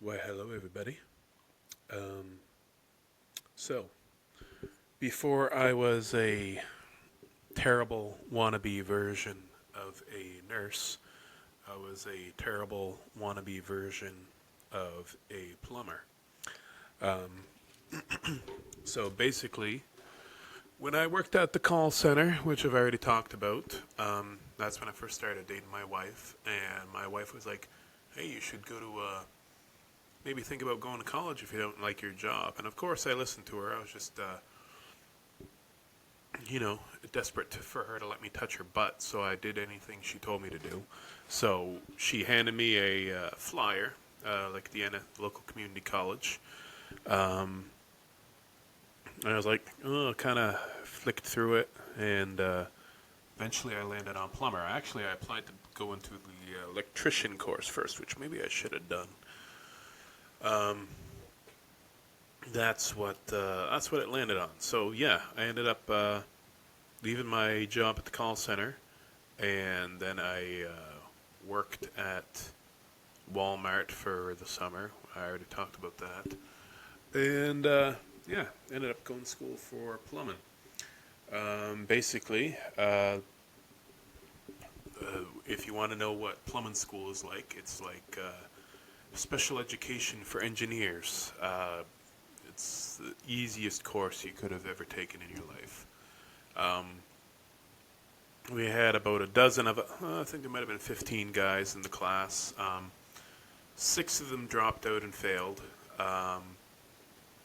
Why, hello, everybody. Um, so, before I was a terrible wannabe version of a nurse, I was a terrible wannabe version of a plumber. Um, so, basically, when I worked at the call center, which I've already talked about, that's when I first started dating my wife. And my wife was like, hey, you should go to maybe think about going to college if you don't like your job. And of course, I listened to her. I was just, desperate for her to let me touch her butt. So I did anything she told me to do. So she handed me a flyer, like at the end of local community college. Um, and I was like, oh, kind of flicked through it. And eventually I landed on plumber. Actually, I applied to go into the electrician course first, which maybe I should have done. Um, that's what it landed on. So yeah, I ended up leaving my job at the call center, and then I worked at Walmart for the summer. I already talked about that, and yeah, ended up going to school for plumbing. Basically, if you want to know what plumbing school is like, it's like special education for engineers. It's the easiest course you could have ever taken in your life. Um, we had about a dozen of, I think there might have been 15 guys in the class. Six of them dropped out and failed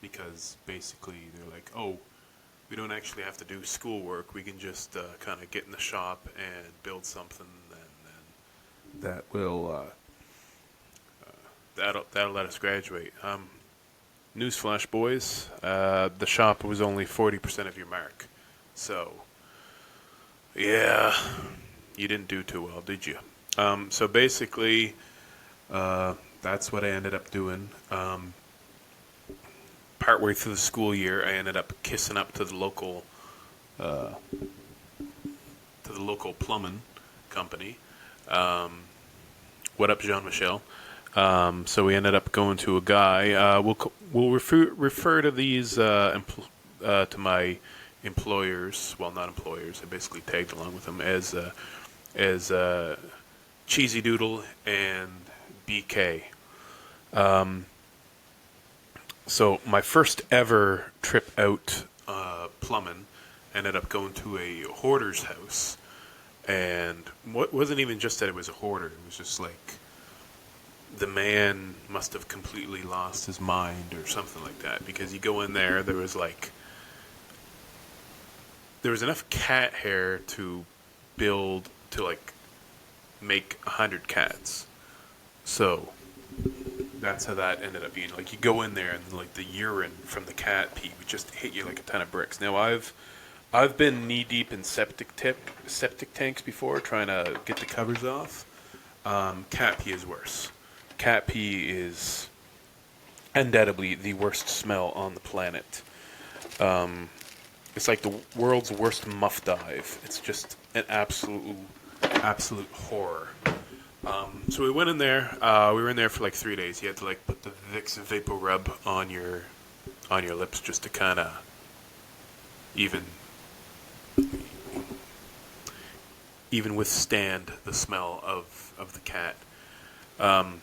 because basically they're like, oh, we don't actually have to do schoolwork. We can just kind of get in the shop and build something, and that will that'll let us graduate. Newsflash, boys, the shop was only 40% of your mark. So, yeah, you didn't do too well, did you? So basically, that's what I ended up doing. Partway through the school year, I ended up kissing up uh, to the local plumbing company. Um, what up, Jean Michel? So we ended up going to a guy. We'll refer to these to my employers. Well, not employers. I basically tagged along with them as Cheesy Doodle and BK. Um, so my first ever trip out plumbing ended up going to a hoarder's house, and what wasn't even just that it was a hoarder. It was just like the man must have completely lost his mind or something like that, because you go in there, there was enough cat hair to build to like make 100 cats. So that's how that ended up being. Like, you go in there and like the urine from the cat pee would just hit you like a ton of bricks. Now I've been knee deep in septic tanks before, trying to get the covers off. Cat pee is worse. Cat pee is undoubtedly the worst smell on the planet. Um, it's like the world's worst muff dive. It's just an absolute horror. So we went in there. We were in there for like 3 days. You had to like put the Vicks Vapor Rub on your lips just to kind of even even withstand the smell of the cat. Um,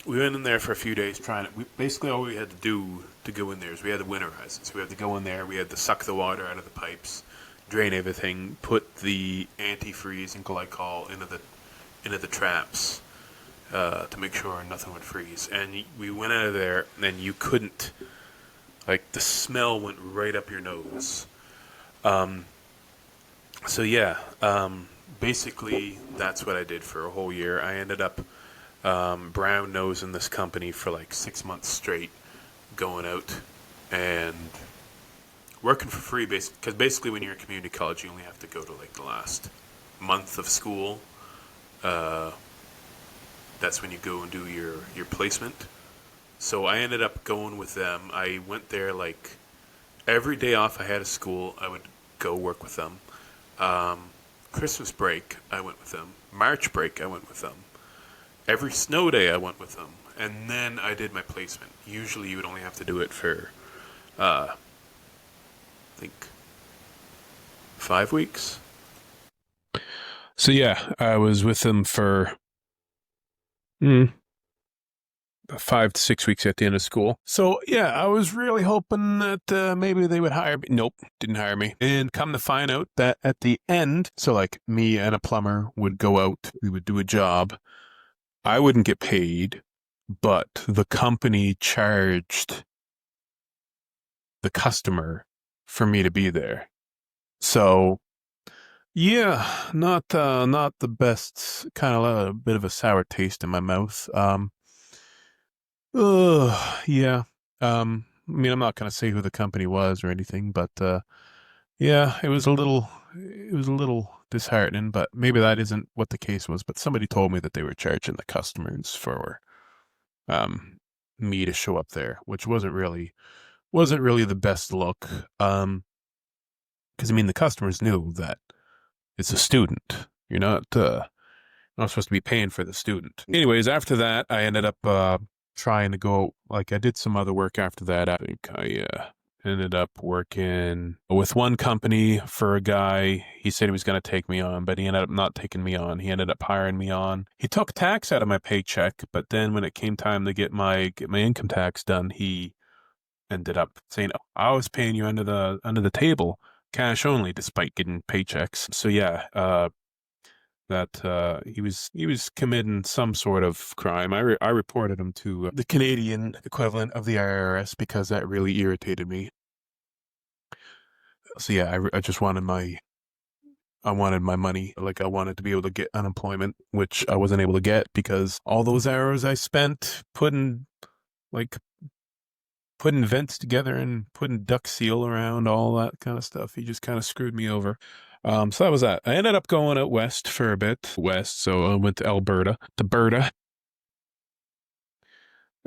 we went in there for a few days trying it. Basically all we had to do to go in there is we had to winterize it. So we had to go in there. We had to suck the water out of the pipes, drain everything, put the antifreeze and glycol into the traps to make sure nothing would freeze. And we went out of there, and you couldn't, like, the smell went right up your nose. Um, so yeah, basically that's what I did for a whole year. I ended up brown nosing this company for like 6 months straight, going out and working for free, because basically when you're in community college, you only have to go to like the last month of school. That's when you go and do your placement. So I ended up going with them. I went there like every day off I had of school, I would go work with them. Christmas break, I went with them. March break, I went with them. every snow day I went with them, and then I did my placement. Usually, you would only have to do it for, I think, 5 weeks. So yeah, I was with them for mm, 5 to 6 weeks at the end of school. So yeah, I was really hoping that maybe they would hire me. Nope, didn't hire me. And come to find out that at the end, so like me and a plumber would go out, we would do a job. I wouldn't get paid, but the company charged the customer for me to be there. So yeah, not the best. Kind of a bit of a sour taste in my mouth. Yeah. I mean, I'm not gonna say who the company was or anything, but yeah, it was a little disheartening. But maybe that isn't what the case was. But somebody told me that they were charging the customers for um me to show up there, which wasn't really the best look. Because I mean, the customers knew that it's a student. Not supposed to be paying for the student. Anyways, after that, I ended up trying to go. Like, I did some other work after that. I think I ended up working with one company for a guy. He said he was going to take me on, but he ended up not taking me on. He ended up hiring me on. He took tax out of my paycheck, but then when it came time to get my income tax done, he ended up saying, "Oh, I was paying you under the table, cash only, despite getting paychecks." So yeah, that he was committing some sort of crime. I reported him to the Canadian equivalent of the IRS because that really irritated me. So yeah, I just wanted my money. Like, I wanted to be able to get unemployment, which I wasn't able to get because all those hours I spent like putting vents together and putting duct seal around, all that kind of stuff. He just kind of screwed me over. So that was that. I ended up going out west for a bit, west. So I went to Alberta, to Berta.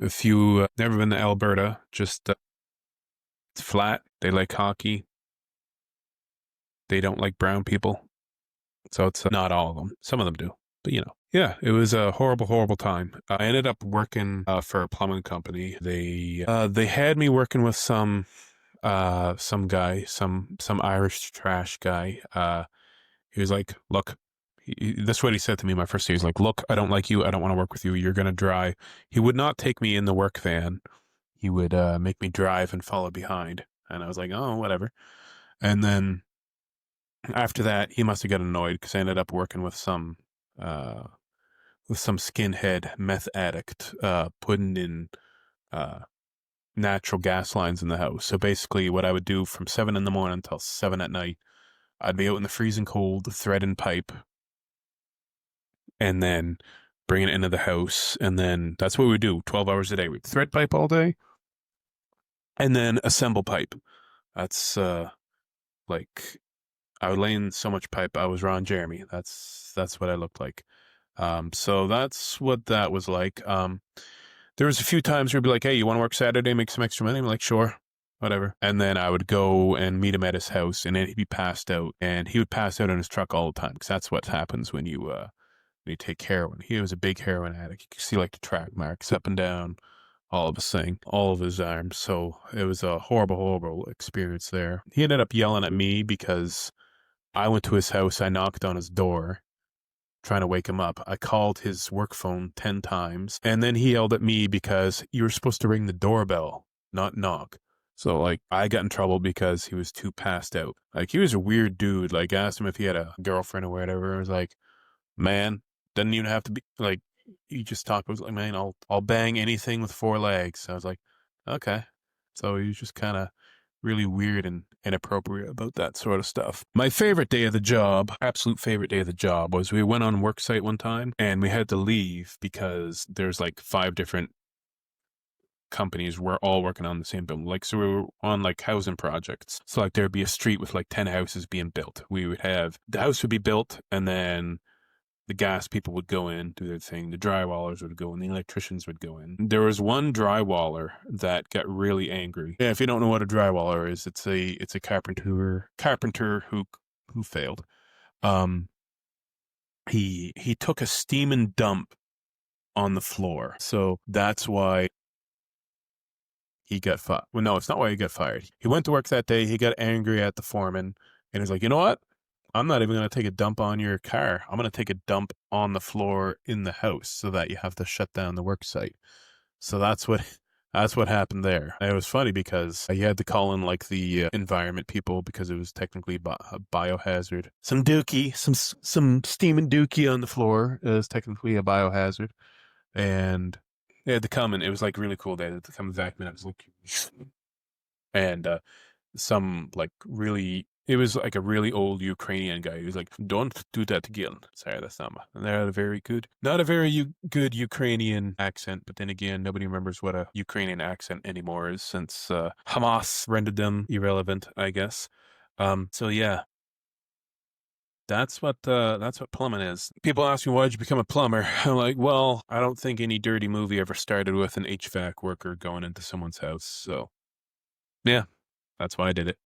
If you never been to Alberta, just it's flat. They like hockey. They don't like brown people. So it's not all of them. Some of them do, but yeah, it was a horrible, horrible time. I ended up working for a plumbing company. They had me working with some guy, some Irish trash guy. He was like, "Look," that's what he said to me my first day. He's like, "Look, I don't like you. I don't want to work with you. You're gonna dry." He would not take me in the work van. He would make me drive and follow behind, and I was like, "Oh, whatever." And then after that, he must have got annoyed because I ended up working uh, with some skinhead meth addict, putting in uh, natural gas lines in the house. So basically, what I would do from 7 in the morning until 7 at night, I'd be out in the freezing cold, threading pipe, and then bring it into the house. And then that's what we would do 12 hours a day. We'd thread pipe all day and then assemble pipe. That's like I would lay in so much pipe. I was Ron Jeremy. That's what I looked like. So that's what that was like. There was a few times where he'd be like, "Hey, you want to work Saturday, make some extra money?" I'm like, "Sure, whatever." And then I would go and meet him at his house, and then he'd be passed out, and he would pass out in his truck all the time because that's what happens when you take heroin. He was a big heroin addict. You could see like the track marks up and down all of his thing, all of his arms. So it was a horrible, horrible experience there. He ended up yelling at me because I went to his house. I knocked on his door trying to wake him up. I called his work phone 10 times, and then he yelled at me because you were supposed to ring the doorbell, not knock. So, like, I got in trouble because he was too passed out. Like, he was a weird dude. Like, I asked him if he had a girlfriend or whatever. I was like, "Man, doesn't even have to be like." He just talked. I was like, "Man, I'll bang anything with four legs." I was like, "Okay." So he was just kind of really weird and inappropriate about that sort of stuff. My favorite day of the job, absolute favorite day of the job, was we went on work site one time and we had to leave because there's like 5 different companies. We're all working on the same building. Like, so we were on like housing projects. So like there'd be a street with like 10 houses being built. We would have the house would be built, and then the gas people would go in, do their thing. The drywallers would go in. The electricians would go in. There was one drywaller that got really angry. Yeah, if you don't know what a drywaller is, it's a carpenter who failed. Um, he took a steaming dump on the floor. So that's why he got fired. Well, no, it's not why he got fired. He went to work that day. He got angry at the foreman and he's like, you know what? I'm not even going to take a dump on your car. I'm going to take a dump on the floor in the house so that you have to shut down the work site. So that's what happened there. And it was funny because you had to call in like the environment people because it was technically a biohazard. Some dookie, some steaming dookie on the floor is technically a biohazard, and they had to come and it was like really cool. They had to come vacuum it. It was like, and some like really. It was like a really old Ukrainian guy. He was like, "Don't do that again." Sorry, that's not my. And they had not a very good Ukrainian accent. But then again, nobody remembers what a Ukrainian accent anymore is since Hamas rendered them irrelevant, I guess. So yeah, that's what plumbing is. People ask me why'd you become a plumber. I'm like, well, I don't think any dirty movie ever started with an HVAC worker going into someone's house. So yeah, that's why I did it.